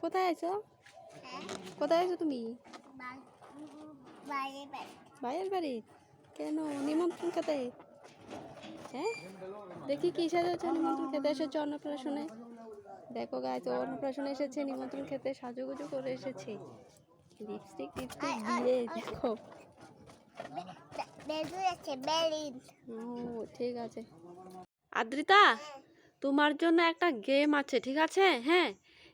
কোথায় আছো? কোথায় আছো তুমি? ভাইয়ের বাড়ি। কেন নিমন্ত্রণ খেতে? হ্যাঁ, দেখি কি সাজাচ্ছে নিমন্ত্রণ খেতে এসেছে অন্নপ্রাশনে। দেখো গাইজ, অন্নপ্রাশনে এসেছে, নিমন্ত্রণ খেতে সাজুগুজু করে এসেছে, লিপস্টিক টিপস্টিক দিয়ে। দেখো ও ঠিক আছে। আদ্রিতা, তোমার জন্য একটা গেম আছে, ঠিক আছে? হ্যাঁ,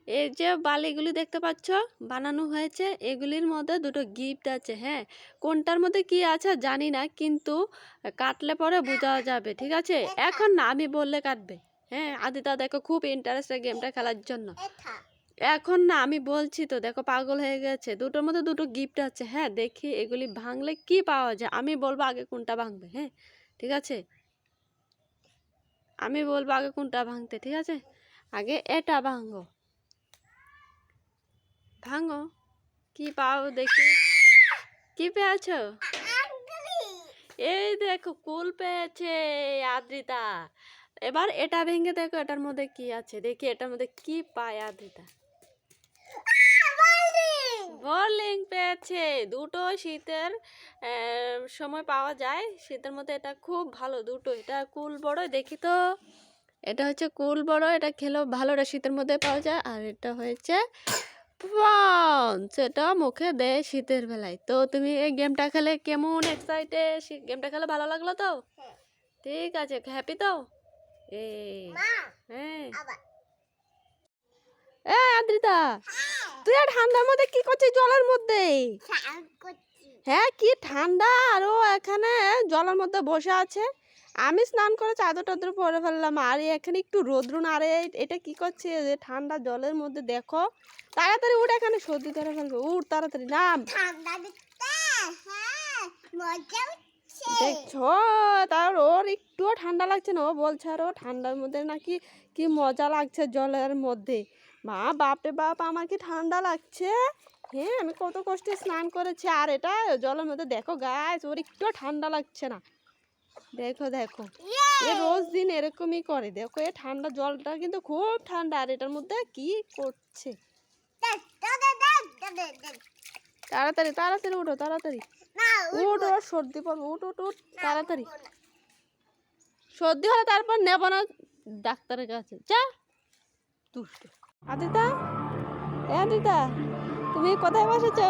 এই যে বালিগুলি দেখতে পাচ্ছ বানানো হয়েছে, এগুলির মধ্যে দুটো গিফট আছে। হ্যাঁ, কোনটার মধ্যে কি আছে জানি না, কিন্তু কাটলে পরে বোঝা যাবে, ঠিক আছে? এখন না, আমি বললে কাটবে। হ্যাঁ আদিতা, দেখো খুব ইন্টারেস্টেড গেমটা খেলার জন্য। এখন না, আমি বলছি তো, দেখো পাগল হয়ে গেছে। দুটোর মধ্যে দুটো গিফট আছে। হ্যাঁ, দেখি এগুলি ভাঙলে কি পাওয়া যায়। আমি বলবো আগে কোনটা ভাঙবে। হ্যাঁ ঠিক আছে, আমি বলবো আগে কোনটা ভাঙতে, ঠিক আছে? আগে এটা ভাঙো, ভাঙো, কি পাও দেখি। কি পেয়েছ? এই দেখো কুল পেয়েছে আদ্রিতা। এবার এটা ভেঙে দেখো এটার মধ্যে কি আছে, দেখি এটার মধ্যে কি পায় আদ্রিতা। বোলিং পেয়েছে। দুটো শীতের সময় পাওয়া যায়, শীতের মধ্যে এটা খুব ভালো। দুটো, এটা কুল বড়, দেখি তো। এটা হচ্ছে কুল বড়, এটা খেলেও ভালো, এটা শীতের মধ্যে পাওয়া যায়। আর এটা হয়েছে পঞ্চ, এটা মুখে দেয় শীতের বেলায়। তো তুমি এই গেমটা খেলে কেমন এক্সাইটেড? গেমটা খেলে ভালো লাগলো তো? ঠিক আছে, হ্যাপি তো? হ্যাঁ। এ আদ্রিতা, তুই আর ঠান্ডার মধ্যে কি করছিস জলের মধ্যে? হ্যাঁ, কি ঠান্ডা, আর ও এখানে জলের মধ্যে বসে আছে। আমি স্নান করে চাদর টাদর পরে ফেললাম, আর এখানে একটু রোদ্র না। আরে এটা কি করছে যে ঠান্ডা জলের মধ্যে? দেখো তাড়াতাড়ি উঠ, এখানে সর্দি ধরে ফেলবে। উঠ তাড়াতাড়ি, নাম। দেখছো, তার ওর একটুও ঠান্ডা লাগছে না। ও বলছে আর ও ঠান্ডার মধ্যে নাকি কি মজা লাগছে জলের মধ্যে। মা বাপরে বাপ, আমার কি ঠান্ডা লাগছে। হ্যাঁ, আমি কত কষ্টে স্নান করেছি, আর এটা জলের মধ্যে দেখো গাছ, ওর একটুও ঠান্ডা লাগছে না। দেখো দেখো, এ রোজ দিন এরকমই করে। দেখো এ ঠান্ডা জলটা কিন্তু খুব ঠান্ডা, আর এটার মধ্যে কি করছে। তাড়াতাড়ি তাড়াতাড়ি উঠো, তাড়াতাড়ি উঠ, ওর সর্দি পড়বে। উঠ উঠ উঠ তাড়াতাড়ি। সর্দি হলে তারপর নেব না ডাক্তারের কাছে, যা। দুষ্ট আদিতা, এ আদিতা, তুমি কোথায় বসেছো?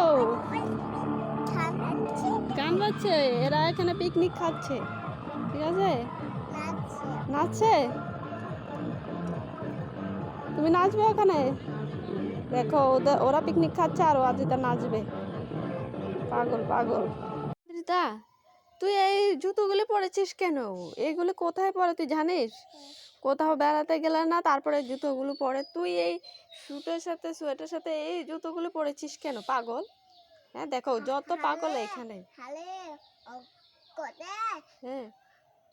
গান বাজছে, এরা এখানে পিকনিক খাচ্ছে, ঠিক আছে? নাচছে, তুমি নাচবে ওখানে? দেখো ওরা পিকনিক খাচ্ছে আর ও আদিতা নাচবে। পাগল পাগল। আদিতা, তুই এই জুতোগুলি পরেছিস কেন? এইগুলি কোথায় পরে তুই জানিস? কোথাও বেড়াতে গেলে না, তারপরে জুতোগুলো পরে। তুই এই স্যুটের সাথে সোয়েটার সাথে এই জুতোগুলো পরেছিস কেন পাগল? হ্যাঁ দেখো যত পাগল এখানে। হ্যাঁ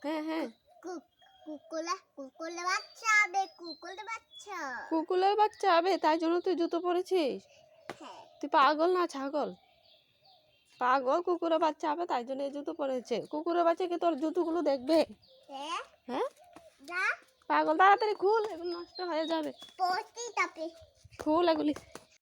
হ্যাঁ হ্যাঁ, কুকুরের বাচ্চা হবে, তাই জন্য তুই জুতো পরেছিস? তুই পাগল না ছাগল? পাগল, কুকুরের বাচ্চা হবে তাই জন্য এই জুতো পরেছে। কুকুরের বাচ্চা কি তোর জুতোগুলো দেখবে? হ্যাঁ পাগল, তাড়াতাড়ি খুল, এগুলো নষ্ট হয়ে যাবে। খুল এগুলি।